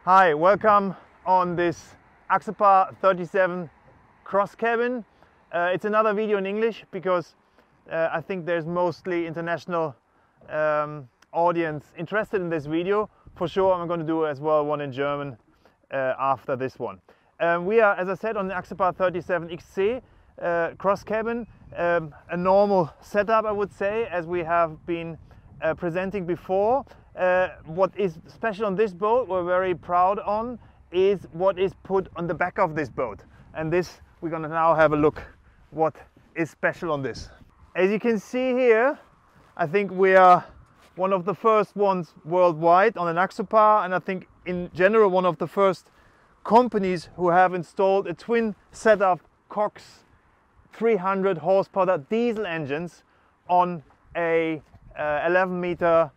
Hi, welcome on this Axopar 37 cross cabin. It's another video in English because I think there's mostly international audience interested in this video. For sure I'm going to do as well one in German after this one. We are, as I said, on the Axopar 37 XC cross cabin, a normal setup I would say, as we have been presenting before. What is special on this boat, we're very proud on, is what is put on the back of this boat. And this, we're going to now have a look what is special on this. As you can see here, I think we are one of the first ones worldwide on an Axopar, and I think in general one of the first companies who have installed a twin setup COX 300 horsepower diesel engines on a 11 meter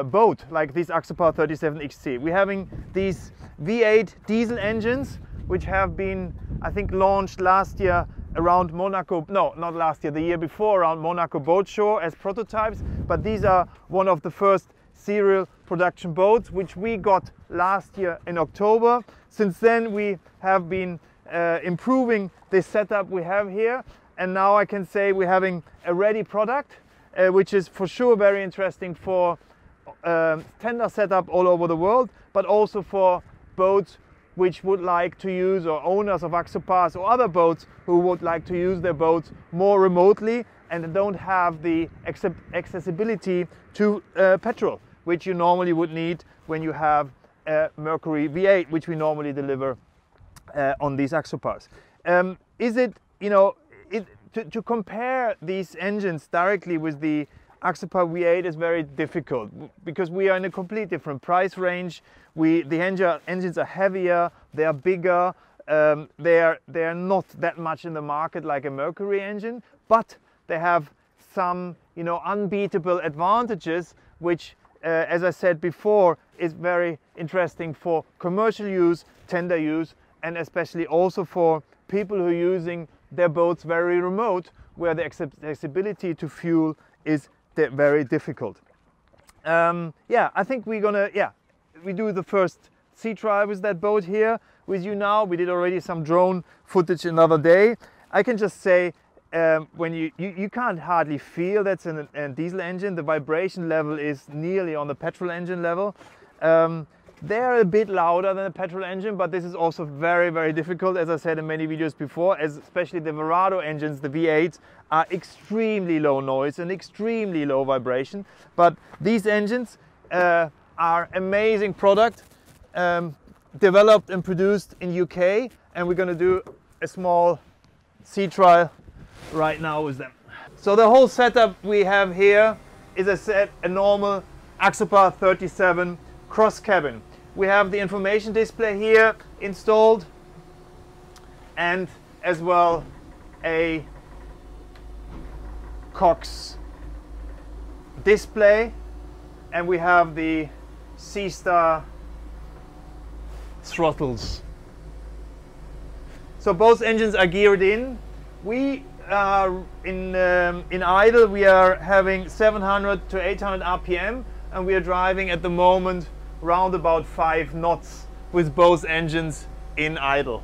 boat like this Axopar 37 XC. We're having these V8 diesel engines which have been, I think, launched last year around Monaco, no, not last year, the year before, around Monaco Boat Show as prototypes, but these are one of the first serial production boats which we got last year in October. Since then we have been improving this setup we have here, and now I can say we're having a ready product which is for sure very interesting for tender setup all over the world, but also for boats which would like to use, or owners of Axopars or other boats who would like to use their boats more remotely and don't have the accessibility to petrol, which you normally would need when you have a Mercury V8, which we normally deliver on these Axopars. Is it, you know, to compare these engines directly with the Axopar V8 is very difficult because we are in a completely different price range. The engines are heavier, they are bigger, they are not that much in the market like a Mercury engine, but they have some, you know, unbeatable advantages which, as I said before, is very interesting for commercial use, tender use, and especially also for people who are using their boats very remote, where the accessibility to fuel is very difficult. Yeah, I think we're gonna, we do the first sea trial with that boat here with you now. We did already some drone footage another day. I can just say, when you can't hardly feel that's a diesel engine. The vibration level is nearly on the petrol engine level. They're a bit louder than a petrol engine, but this is also very, very difficult, as I said in many videos before, as especially the Verado engines, the V8s, are extremely low noise and extremely low vibration. But these engines are amazing product, developed and produced in UK, and we're going to do a small sea trial right now with them. So the whole setup we have here is, as I said, a normal Axopar 37 cross cabin. We have the information display here installed, and as well a COX display, and we have the Seastar throttles. So both engines are geared in. We are in idle, we are having 700 to 800 RPM, and we are driving at the moment round about 5 knots with both engines in idle.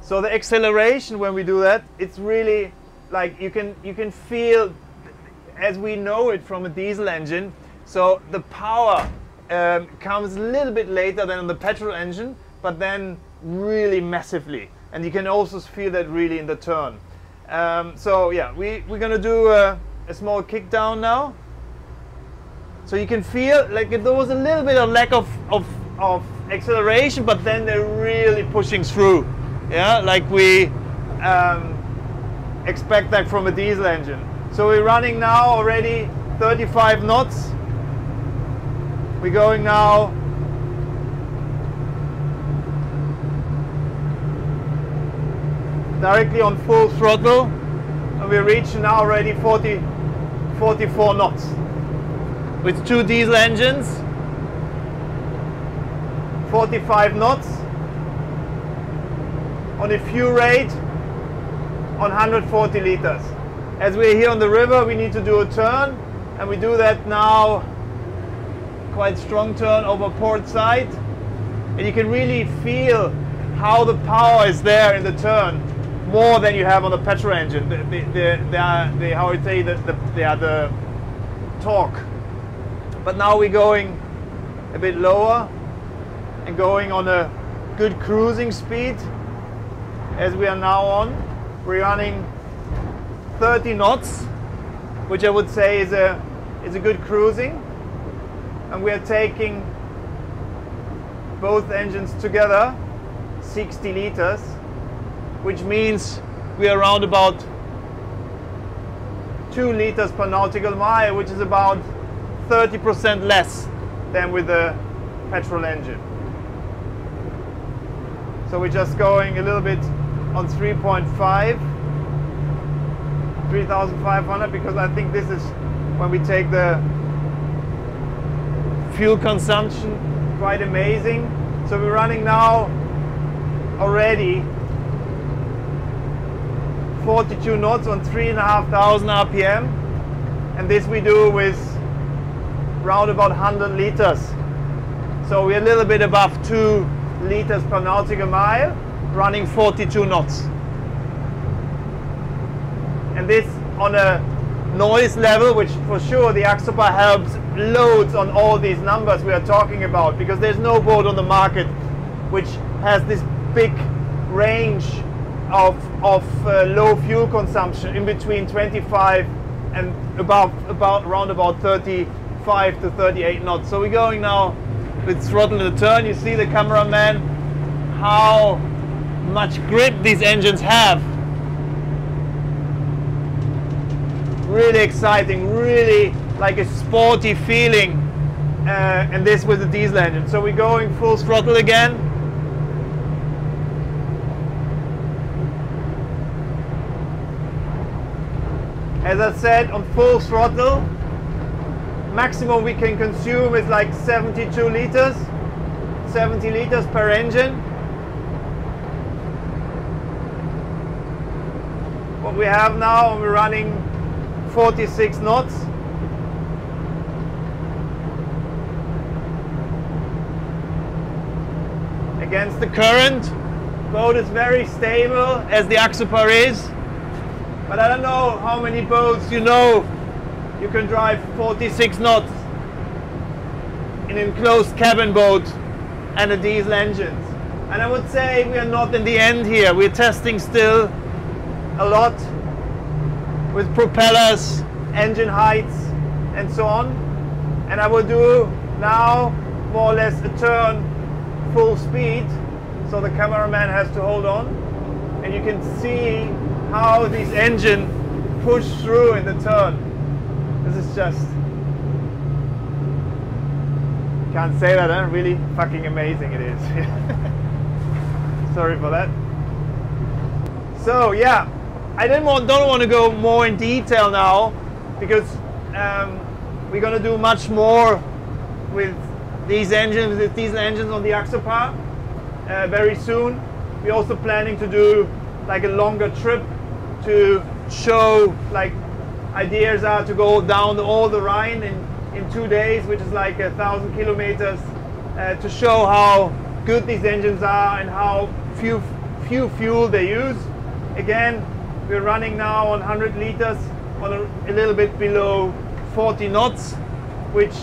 So the acceleration when we do that, it's really like you can feel as we know it from a diesel engine. So the power comes a little bit later than on the petrol engine, but then really massively, and you can also feel that really in the turn. So yeah, we're gonna do a small kick down now. So you can feel like there was a little bit of lack of acceleration, but then they're really pushing through. Yeah, like we expect that from a diesel engine. So we're running now already 35 knots. We're going now directly on full throttle, and we're reaching now already 44 knots. With 2 diesel engines, 45 knots on a fuel rate on 140 liters. As we're here on the river, we need to do a turn, and we do that now quite strong turn over port side, and you can really feel how the power is there in the turn, more than you have on the petrol engine. How would say the torque. But now we're going a bit lower and going on a good cruising speed, as we are now on. We're running 30 knots, which I would say is a good cruising, and we are taking both engines together 60 liters, which means we are around about 2 liters per nautical mile, which is about 30% less than with the petrol engine. So we're just going a little bit on 3.5, 3,500, because I think this is when we take the fuel consumption quite amazing. So we're running now already 42 knots on 3,500 RPM, and this we do with round about 100 liters. So we're a little bit above 2 liters per nautical mile, running 42 knots. And this on a noise level, which for sure the Axopar helps loads on all these numbers we are talking about, because there's no boat on the market which has this big range of low fuel consumption in between 25 and about around about 35 to 38 knots. So we're going now with throttle in the turn. You see the cameraman how much grip these engines have. Really exciting, really like a sporty feeling, and this with the diesel engine. So we're going full throttle again. As I said, on full throttle, maximum we can consume is like 72 liters, 70 liters per engine. What we have now, we're running 46 knots. Against the current, boat is very stable, as the Axopar is. But I don't know how many boats you can drive 46 knots in an enclosed cabin boat and a diesel engine. And I would say we are not in the end here. We're testing still a lot with propellers, engine heights, and so on. And I will do now more or less a turn full speed, so the cameraman has to hold on, and you can see how this engine push through in the turn. This is just, can't say that, huh? Really fucking amazing it is. Sorry for that. So yeah, I don't want to go more in detail now, because we're going to do much more with these engines, with diesel engines on the Axopar very soon. We're also planning to do like a longer trip to show, like, ideas are to go down all the Rhine in 2 days, which is like 1,000 kilometers, to show how good these engines are and how few fuel they use. Again, we're running now on 100 liters on a little bit below 40 knots, which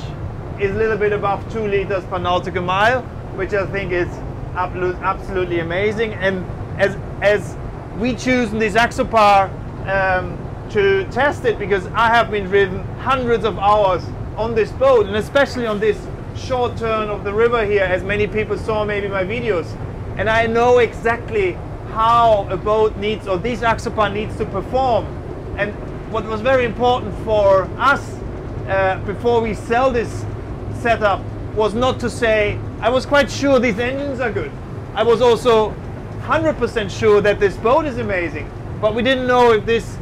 is a little bit above 2 liters per nautical mile, which I think is absolutely amazing. And as we choose this Axopar to test it, because I have been driven hundreds of hours on this boat, and especially on this short turn of the river here, as many people saw maybe my videos, and I know exactly how a boat needs, or this Axopar needs to perform. And what was very important for us before we sell this setup was not to say, I was quite sure these engines are good. I was also 100% sure that this boat is amazing, but we didn't know if this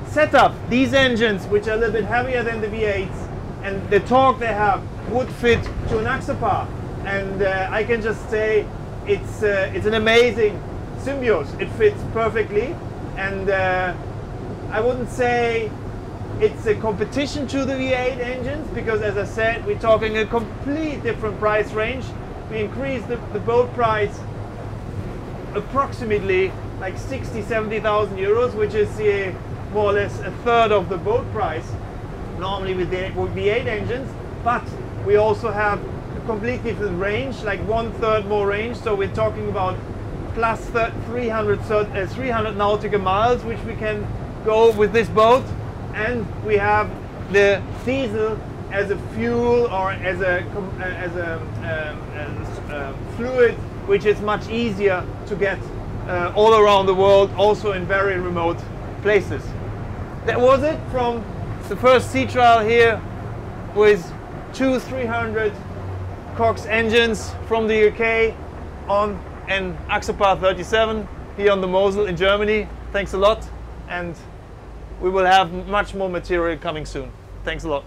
setup, these engines, which are a little bit heavier than the V8s, and the torque they have, would fit to an Axopar. And I can just say it's an amazing symbiosis. It fits perfectly, and I wouldn't say It's a competition to the V8 engines because, as I said, we're talking a complete different price range. We increased the boat price approximately like 60,000–70,000 euros, which is more or less a third of the boat price normally with the V8 engines. But we also have a completely different range, like 1/3 more range. So we're talking about plus 300 nautical miles, which we can go with this boat. And we have the diesel as a fuel or as a fluid, which is much easier to get all around the world, also in very remote places. That was it from the first sea trial here with 300 COX engines from the UK on an Axopar 37 here on the Mosel in Germany. Thanks a lot, and we will have much more material coming soon. Thanks a lot.